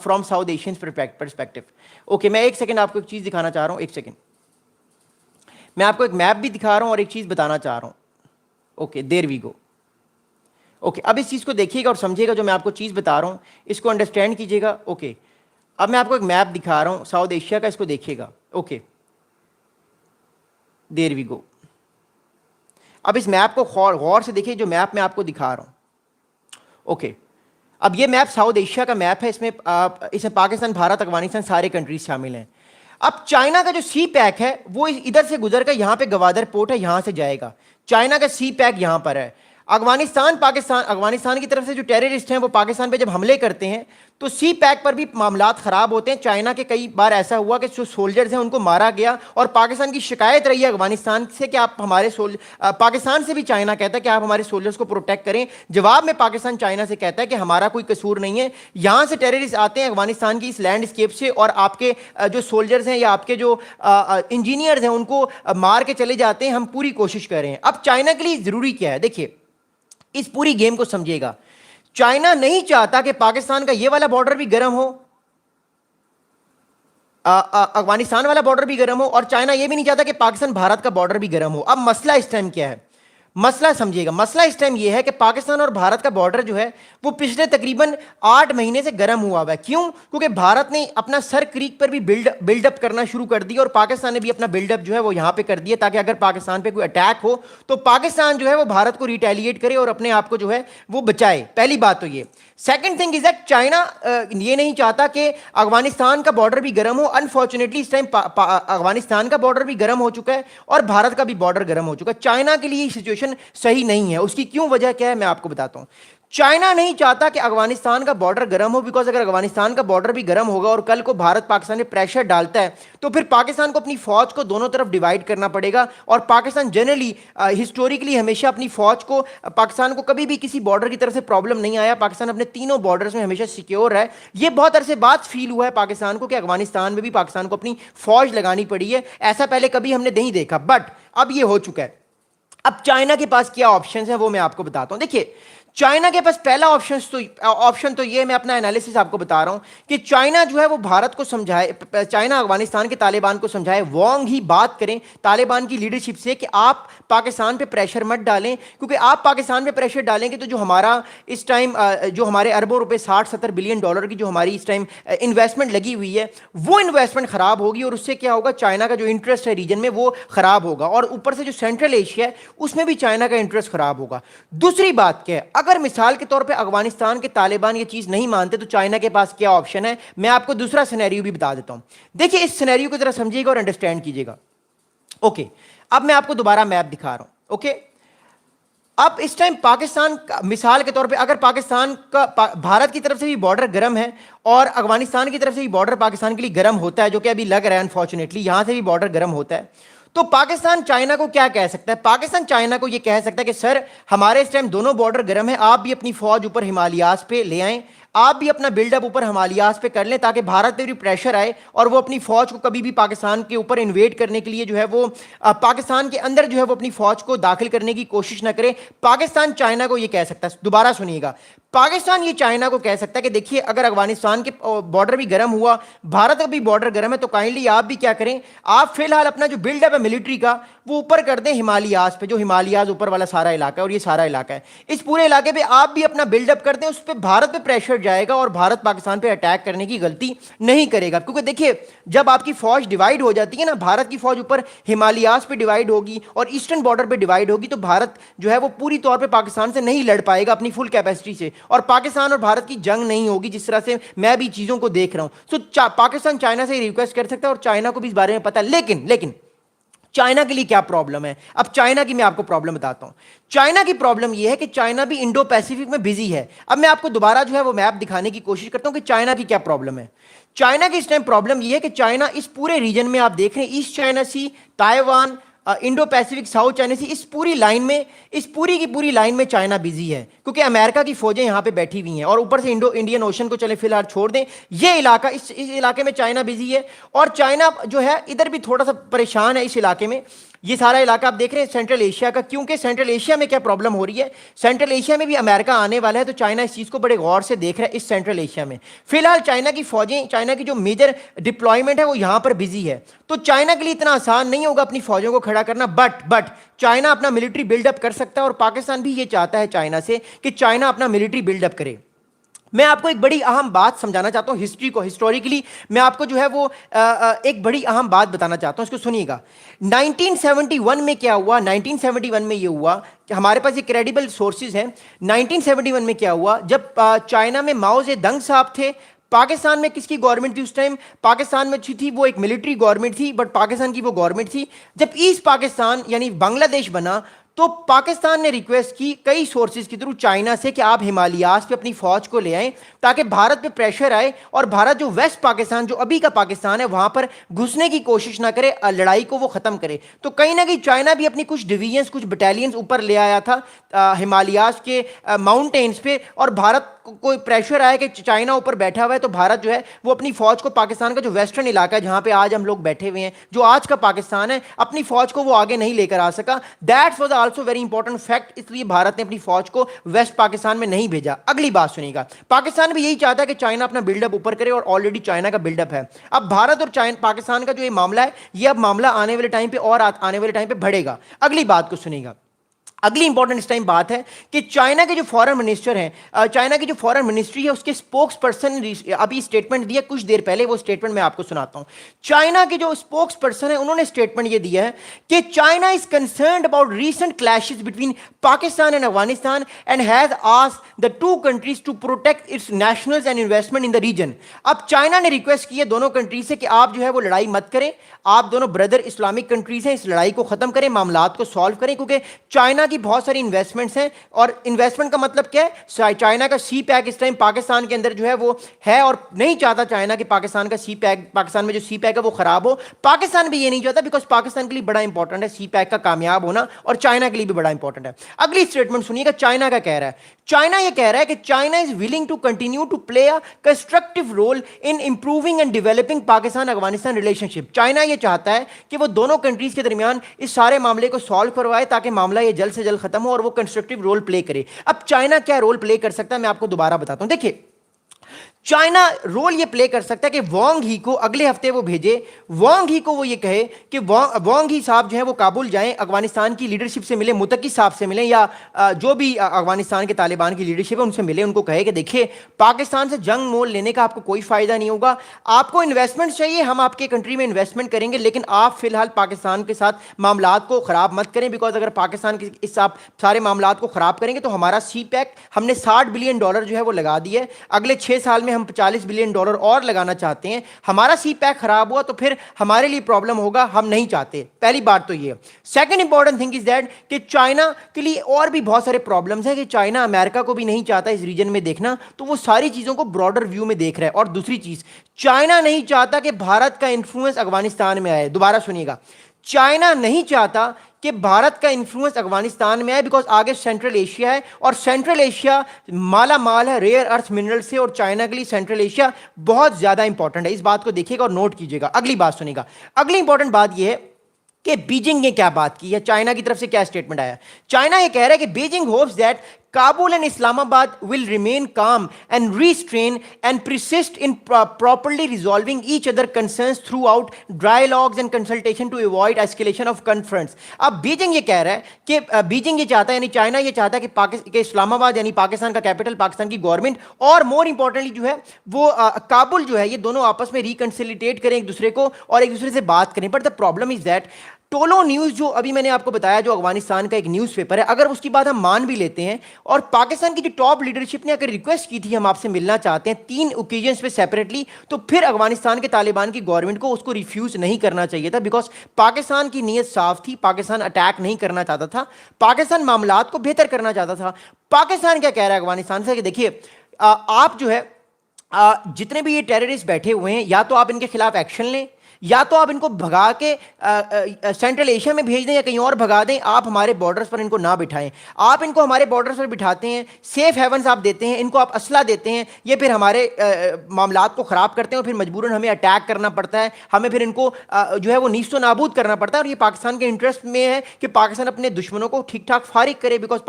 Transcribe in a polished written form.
From south Asian perspective. Okay, میں ایک second آپ کو ایک چیز دکھانا چاہ رہا ہوں, ایک سیکنڈ میں آپ کو ایک میپ بھی دکھا رہا ہوں اور ایک چیز بتانا چاہ رہا ہوں. اوکے, دیر وی گو. اوکے, اب اس چیز کو دیکھیے گا اور سمجھیے گا, جو میں آپ کو چیز بتا رہا ہوں اس کو انڈرسٹینڈ کیجیے گا. اوکے, اب میں آپ کو ایک میپ دکھا رہا ہوں ساؤتھ ایشیا کا, اس کو دیکھیے گا. اوکے, دیر وی گو. اب اس میپ کو غور سے دیکھیے, جو میپ میں آپ کو دکھا رہا ہوں. اوکے, اب یہ میپ ساؤتھ ایشیا کا میپ ہے, اس میں پاکستان, بھارت, افغانستان سارے کنٹریز شامل ہیں. اب چائنا کا جو سی پیک ہے وہ ادھر سے گزر کر یہاں پہ گوادر پورٹ ہے, یہاں سے جائے گا. چائنا کا سی پیک یہاں پر ہے. افغانستان کی طرف سے جو ٹیررسٹ ہیں وہ پاکستان پہ جب حملے کرتے ہیں تو سی پیک پر بھی معاملات خراب ہوتے ہیں. چائنا کے کئی بار ایسا ہوا کہ جو سولجرز ہیں ان کو مارا گیا, اور پاکستان کی شکایت رہی ہے افغانستان سے کہ آپ ہمارے پاکستان سے بھی چائنا کہتا ہے کہ آپ ہمارے سولجرز کو پروٹیکٹ کریں. جواب میں پاکستان چائنا سے کہتا ہے کہ ہمارا کوئی قصور نہیں ہے, یہاں سے ٹیررسٹ آتے ہیں افغانستان کی اس لینڈ اسکیپ سے, اور آپ کے جو سولجرز ہیں یا آپ کے جو انجینئرز ہیں ان کو مار کے چلے جاتے ہیں. ہم پوری کوشش کر رہے ہیں. اب چائنا کے لیے ضروری کیا ہے, دیکھیے اس پوری گیم کو سمجھیے گا. چائنا نہیں چاہتا کہ پاکستان کا یہ والا بارڈر بھی گرم ہو, افغانستان والا بارڈر بھی گرم ہو, اور چائنا یہ بھی نہیں چاہتا کہ پاکستان بھارت کا بارڈر بھی گرم ہو. اب مسئلہ اس ٹائم کیا ہے, مسئلہ سمجھیے گا. مسئلہ اس ٹائم یہ ہے کہ پاکستان اور بھارت کا بارڈر جو ہے وہ پچھلے تقریباً 8 مہینے سے گرم ہوا ہے. کیوں؟ کیونکہ بھارت نے اپنا سر کریک پر بھی بلڈ اپ کرنا شروع کر دیا, اور پاکستان نے بھی اپنا بلڈ اپ جو ہے وہ یہاں پہ کر دیا, تاکہ اگر پاکستان پہ کوئی اٹیک ہو تو پاکستان جو ہے وہ بھارت کو ریٹیلیٹ کرے اور اپنے آپ کو جو ہے وہ بچائے. پہلی بات تو یہ. Second thing is that China یہ نہیں چاہتا کہ افغانستان کا بارڈر بھی گرم ہو. انفارچونیٹلی اس ٹائم افغانستان کا بارڈر بھی گرم ہو چکا ہے اور بھارت کا بھی بارڈر گرم ہو چکا ہے. چائنا کے لیے یہ سچویشن صحیح نہیں ہے. اس کی کیوں وجہ کیا ہے میں آپ کو بتاتا ہوں. چائنا نہیں چاہتا کہ افغانستان کا بارڈر گرم ہو, بیکاز اگر افغانستان کا بارڈر بھی گرم ہوگا اور کل کو بھارت پاکستان پہ پریشر ڈالتا ہے تو پھر پاکستان کو اپنی فوج کو دونوں طرف ڈیوائڈ کرنا پڑے گا. اور پاکستان جنرلی ہسٹوریکلی ہمیشہ اپنی فوج کو, پاکستان کو کبھی بھی کسی بارڈر کی طرف سے پرابلم نہیں آیا. پاکستان اپنے تینوں بارڈرز میں ہمیشہ سیکیور ہے. یہ بہت عرصے بعد فیل ہوا ہے پاکستان کو کہ افغانستان میں بھی پاکستان کو اپنی فوج لگانی پڑی ہے. ایسا پہلے کبھی ہم نے نہیں دیکھا, بٹ اب یہ ہو چکا ہے. اب چائنا کے پاس کیا آپشنز ہیں وہ میں آپ کو بتاتا ہوں. دیکھیے چائنا کے پاس پہلا آپشن تو یہ, میں اپنا انالیسس آپ کو بتا رہا ہوں کہ چائنا جو ہے وہ بھارت کو سمجھائے, چائنا افغانستان کے طالبان کو سمجھائے, وانگ ہی بات کریں طالبان کی لیڈرشپ سے کہ آپ پاکستان پہ پریشر مت ڈالیں, کیونکہ آپ پاکستان پہ پریشر ڈالیں گے تو جو ہمارا اس ٹائم جو ہمارے اربوں روپے 60-70 بلین ڈالر کی جو ہماری اس ٹائم انویسٹمنٹ لگی ہوئی ہے وہ انویسٹمنٹ خراب ہوگی, اور اس سے کیا ہوگا, چائنا کا جو انٹرسٹ ہے ریجن میں وہ خراب ہوگا, اور اوپر سے جو سینٹرل ایشیا ہے اس میں بھی چائنا کا انٹرسٹ خراب ہوگا. دوسری بات کیا ہے, اگر مثال کے طور پہ افغانستان کے طالبان یہ چیز نہیں مانتے تو چائنا کے پاس کیا آپشن ہے, میں آپ کو دوسرا سینیریو بھی بتا دیتا ہوں. دیکھیے اس سینیریو کو ذرا سمجھیے گا اور انڈرسٹینڈ کیجیے گا. اوکے, اب میں آپ کو دوبارہ میپ دکھا رہا ہوں. اوکے, اب اس ٹائم پاکستان مثال کے طور پہ اگر پاکستان کا بھارت کی طرف سے بھی بارڈر گرم ہے اور افغانستان کی طرف سے بھی بارڈر پاکستان کے لیے گرم ہوتا ہے, جو کہ ابھی لگ رہا ہے انفارچونیٹلی, یہاں سے بھی بارڈر گرم ہوتا ہے, تو پاکستان چائنا کو کیا کہہ سکتا ہے؟ پاکستان چائنا کو یہ کہہ سکتا ہے کہ سر ہمارے اس ٹائم دونوں بارڈر گرم ہے, آپ بھی اپنی فوج اوپر ہمالیاز پہ لے آئیں, آپ بھی اپنا بلڈ اپ اوپر ہمالیاز پہ کر لیں, تاکہ بھارت پہ بھی پریشر آئے اور وہ اپنی فوج کو کبھی بھی پاکستان کے اوپر انویٹ کرنے کے لیے جو ہے وہ پاکستان کے اندر جو ہے وہ اپنی فوج کو داخل کرنے کی کوشش نہ کرے. پاکستان چائنا کو یہ کہہ سکتا ہے, دوبارہ سنیے گا, پاکستان یہ چائنا کو کہہ سکتا ہے کہ دیکھیے اگر افغانستان کے بارڈر بھی گرم ہوا, بھارت کا بھی بارڈر گرم ہے, تو کائنڈلی آپ بھی کیا کریں, آپ فی الحال اپنا جو بلڈ اپ ہے ملٹری کا وہ اوپر کر دیں ہمالیاز پہ, جو ہمالیاز اوپر والا سارا علاقہ ہے, اور یہ سارا علاقہ ہے, اس پورے علاقے پہ آپ بھی اپنا بلڈ اپ کر دیں, اس پہ بھارت پہ پریشر جائے گا اور بھارت پاکستان پہ اٹیک کرنے کی غلطی نہیں کرے گا. کیونکہ دیکھیے جب آپ کی فوج ڈیوائڈ ہو جاتی ہے نا, بھارت کی فوج اوپر ہمالیاز پہ ڈیوائڈ ہوگی اور ایسٹرن بارڈر پہ ڈیوائڈ ہوگی, تو بھارت جو ہے وہ پوری طور پہ پاکستان سے نہیں لڑ پائے گا اپنی فل کیپیسٹی سے, اور پاکستان اور بھارت کی جنگ نہیں ہوگی جس طرح سے میں بھی چیزوں کو دیکھ رہا ہوں. سو پاکستان چائنا سے ریکویسٹ کر سکتا ہے, اور چائنا کو بھی اس بارے میں پتا ہے. لیکن چائنا کے لیے کیا پرابلم ہے؟ اب چائنا کی میں آپ کو پرابلم بتاتا ہوں. چائنا کی پرابلم یہ ہے کہ چائنا بھی انڈو پیسیفک میں بزی ہے. اب میں آپ کو دوبارہ جو ہے وہ میپ دکھانے کی کوشش کرتا ہوں کہ چائنا کی کیا پرابلم ہے. چائنا کی اس ٹائم پرابلم یہ ہے کہ چائنا اس پورے ریجن میں آپ دیکھ رہے ہیں, East China Sea, Taiwan, Indo Pacific, South China Sea, اس پوری لائن میں, اس پوری کی پوری لائن میں چائنا بزی ہے, کیونکہ امریکہ کی فوجیں یہاں پہ بیٹھی ہوئی ہیں, اور اوپر سے انڈین اوشن کو چلے فی الحال چھوڑ دیں, یہ علاقہ اس علاقے میں چائنا بزی ہے, اور چائنا جو ہے ادھر بھی تھوڑا سا پریشان ہے اس علاقے میں. یہ سارا علاقہ آپ دیکھ رہے ہیں سینٹرل ایشیا کا. کیونکہ سینٹرل ایشیا میں کیا پرابلم ہو رہی ہے, سینٹرل ایشیا میں بھی امریکہ آنے والا ہے, تو چائنا اس چیز کو بڑے غور سے دیکھ رہا ہے اس سینٹرل ایشیا میں. فی الحال چائنا کی فوجیں, چائنا کی جو میجر ڈپلائمنٹ ہے وہ یہاں پر بزی ہے, تو چائنا کے لیے اتنا آسان نہیں ہوگا اپنی فوجوں کو کھڑا کرنا. بٹ چائنا اپنا ملٹری بلڈ اپ کر سکتا ہے, اور پاکستان بھی یہ چاہتا ہے چائنا سے کہ چائنا اپنا ملٹری بلڈ اپ کرے. میں آپ کو ایک بڑی اہم بات سمجھانا چاہتا ہوں ہسٹری کو, ہسٹوریکلی میں آپ کو جو ہے وہ ایک بڑی اہم بات بتانا چاہتا ہوں, اس کو سنیے گا. 1971 میں کیا ہوا, 1971 میں یہ ہوا کہ ہمارے پاس یہ کریڈیبل سورسز ہیں. 1971 میں کیا ہوا, جب چائنا میں ماؤ زے دنگ صاحب تھے, پاکستان میں کس کی گورنمنٹ تھی اس ٹائم, پاکستان میں تھی وہ ایک ملٹری گورنمنٹ تھی, بٹ پاکستان کی وہ گورنمنٹ تھی. جب ایسٹ پاکستان یعنی بنگلہ دیش بنا, تو پاکستان نے ریکویسٹ کی کئی سورسز کی تھرو چائنا سے کہ آپ ہمالیاز پہ اپنی فوج کو لے آئیں تاکہ بھارت پہ پریشر آئے, اور بھارت جو ویسٹ پاکستان جو ابھی کا پاکستان ہے وہاں پر گھسنے کی کوشش نہ کرے, لڑائی کو وہ ختم کرے. تو کہیں نہ کہیں چائنا بھی اپنی کچھ ڈویژنز, کچھ بٹالینز اوپر لے آیا تھا ہمالیاز کے ماؤنٹینز پہ, اور بھارت کوئی پریشر آیا کہ چائنا اوپر بیٹھا ہوا ہے, تو بھارت جو ہے وہ اپنی فوج کو پاکستان کا جو ویسٹرن علاقہ ہے جہاں پہ آج ہم لوگ بیٹھے ہوئے ہیں, جو آج کا پاکستان ہے, اپنی فوج کو وہ آگے نہیں لے کر آ سکا. That was also very important fact, اس لیے بھارت نے اپنی فوج کو ویسٹ پاکستان میں نہیں بھیجا. اگلی بات سنیے گا, پاکستان بھی یہی چاہتا ہے کہ چائنا اپنا بلڈ اپ اوپر کرے, اور آلریڈی چائنا کا بلڈ اپ ہے. اب بھارت اور پاکستان کا جو یہ معاملہ ہے, یہ اب معاملہ آنے والے ٹائم پہ اور آنے والے ٹائم پہ بڑھے گا. اگلی بات کو سنیے گا, اگلی امپورٹنٹ اس ٹائم بات ہے کہ چائنا کے جو فارن منسٹر ہیں, چائنا کی جو فارن منسٹری ہے اس کے اسپوکس پرسن ابھی اسٹیٹمنٹ دیا کچھ دیر پہلے, وہ اسٹیٹمنٹ میں آپ کو سناتا ہوں. چائنا کے جو اسپوکس پرسن ہیں انہوں نے اسٹیٹمنٹ یہ دیا ہے کہ China is concerned about recent clashes between Pakistan and Afghanistan and has asked the two countries to protect its nationals and investment in the region. اب چائنا نے ریکویسٹ کی ہے دونوں کنٹریز سے کہ آپ جو ہے وہ لڑائی مت کریں, آپ دونوں بردر اسلامک کنٹریز ہیں, اس لڑائی کو ختم کریں, معاملات کو سالو کریں, کیونکہ چائنا کی بہت ساری انویسٹمنٹس ہیں, اور انویسٹمنٹ کا مطلب کیا ہے, چائنا کا سی پیک اس ٹائم پاکستان کے اندر جو ہے وہ ہے, اور نہیں چاہتا چائنا کہ پاکستان کا سی پیک, پاکستان میں جو سی پیک ہے وہ خراب ہو. پاکستان بھی یہ نہیں چاہتا, بیکاز پاکستان کے لیے بڑا انپورٹنٹ ہے سی پیک کا کامیاب ہونا, اور چائنا کے لیے بھی بڑا انپورٹنٹ ہے. اگلی اسٹیٹمنٹ سنیے گا, چائنا کا کہہ رہا ہے, چائنا یہ کہہ رہا ہے کہ China is willing to continue to play a constructive role in improving and developing Pakistan Afghanistan relationship. China یہ چاہتا ہے کہ وہ دونوں کنٹریز کے درمیان اس سارے معاملے کو سالو کروائے تاکہ معاملہ یہ جلد سے جلد ختم ہو اور وہ کنسٹرکٹیو رول پلے کرے. اب چائنا کیا رول پلے کر سکتا ہے میں آپ کو دوبارہ بتاتا ہوں. دیکھیے چائنا رول یہ پلے کر سکتا ہے کہ وانگ ہی کو اگلے ہفتے وہ بھیجے, وانگ ہی کو وہ یہ کہے کہ وانگ ہی صاحب جو ہے وہ کابل جائیں, افغانستان کی لیڈرشپ سے ملیں, متقی صاحب سے ملیں, یا جو بھی افغانستان کے طالبان کی لیڈرشپ ہے ان سے ملیں, ان کو کہے کہ دیکھیے پاکستان سے جنگ مول لینے کا آپ کو کوئی فائدہ نہیں ہوگا, آپ کو انویسٹمنٹ چاہیے, ہم آپ کے کنٹری میں انویسٹمنٹ کریں گے, لیکن آپ فی الحال پاکستان کے ساتھ معاملات کو خراب مت کریں, بیکاز اگر پاکستان کے اس آپ سارے معاملات کو خراب کریں گے تو ہمارا سی پیک ہم نے $60 بلین جو ہے وہ لگا دی ہے, اگلے 6 سال میں ہم $40 بلین اور لگانا چاہتے ہیں, ہمارا سی پیک خراب ہوا تو پھر ہمارے لیے پرابلم ہوگا, ہم نہیں چاہتے. پہلی بات تو یہ. Second important thing is that کہ چائنا کے لیے اور بھی بہت سارے پرابلمس ہیں کہ چائنا امریکہ کو بھی نہیں چاہتا اس ریجن میں دیکھنا, تو وہ ساری چیزوں کو براڈر ویو میں دیکھ رہا ہے. اور دوسری چیز, چائنا نہیں چاہتا کہ بھارت کا انفلوئنس افغانستان میں آئے. دوبارہ سنیے گا, چائنا نہیں چاہتا کہ بھارت کا انفلوئنس افغانستان میں آئے, بیکاز آگے سینٹرل ایشیا ہے, اور سینٹرل ایشیا مالا مال ہے ریئر ارتھ منرل سے, اور چائنا کے لیے سینٹرل ایشیا بہت زیادہ انپورٹنٹ ہے. اس بات کو دیکھیے گا اور نوٹ کیجیے گا. اگلی بات سنیے گا, اگلی انپورٹنٹ بات یہ ہے کہ بیجنگ نے کیا بات کی ہے, چائنا کی طرف سے کیا اسٹیٹمنٹ آیا. چائنا یہ کہہ رہا ہے کہ Beijing hopes that Kabul and Islamabad will remain calm and restrained and persist in properly resolving each other concerns throughout dialogues and consultation to avoid escalation of confronts. اب بیجنگ یہ کہہ رہا ہے کہ بیجنگ یہ چاہتا ہے, یعنی چائنا یہ چاہتا ہے کہ اسلام آباد یعنی پاکستان کا کیپٹل, پاکستان کی گورنمنٹ, اور مور امپورٹنٹلی جو ہے وہ کابل جو ہے, یہ دونوں آپس میں ریکنسلیٹیٹ کریں ایک دوسرے کو اور ایک دوسرے سے بات کریں. But the problem is that Tolo news جو ابھی میں نے آپ کو بتایا جو افغانستان کا ایک نیوز پیپر ہے, اگر اس کی بات ہم مان بھی لیتے ہیں, اور پاکستان کی جو ٹاپ لیڈرشپ نے اگر ریکویسٹ کی تھی ہم آپ سے ملنا چاہتے ہیں 3 اوکیزنس پہ سیپریٹلی, تو پھر افغانستان کے طالبان کی گورنمنٹ کو اس کو ریفیوز نہیں کرنا چاہیے تھا, بیکاز پاکستان کی نیت صاف تھی, پاکستان اٹیک نہیں کرنا چاہتا تھا, پاکستان معاملات کو بہتر کرنا چاہتا تھا. پاکستان کیا کہہ رہا ہے افغانستان سے کہ دیکھیے آپ جو ہے جتنے بھی یہ ٹیررسٹ بیٹھے ہوئے ہیں, یا تو آپ ان کے خلاف ایکشن لیں, یا تو آپ ان کو بھگا کے سینٹرل ایشیا میں بھیج دیں یا کہیں اور بھگا دیں, آپ ہمارے بارڈرز پر ان کو نہ بٹھائیں. آپ ان کو ہمارے بارڈرز پر بٹھاتے ہیں, سیف ہیونز آپ دیتے ہیں, ان کو آپ اسلحہ دیتے ہیں, یہ پھر ہمارے معاملات کو خراب کرتے ہیں اور پھر مجبوراً ہمیں اٹیک کرنا پڑتا ہے, ہمیں پھر ان کو جو ہے وہ نیست و نابود کرنا پڑتا ہے. اور یہ پاکستان کے انٹرسٹ میں ہے کہ پاکستان اپنے دشمنوں کو ٹھیک ٹھاک فارغ کرے, بیکاز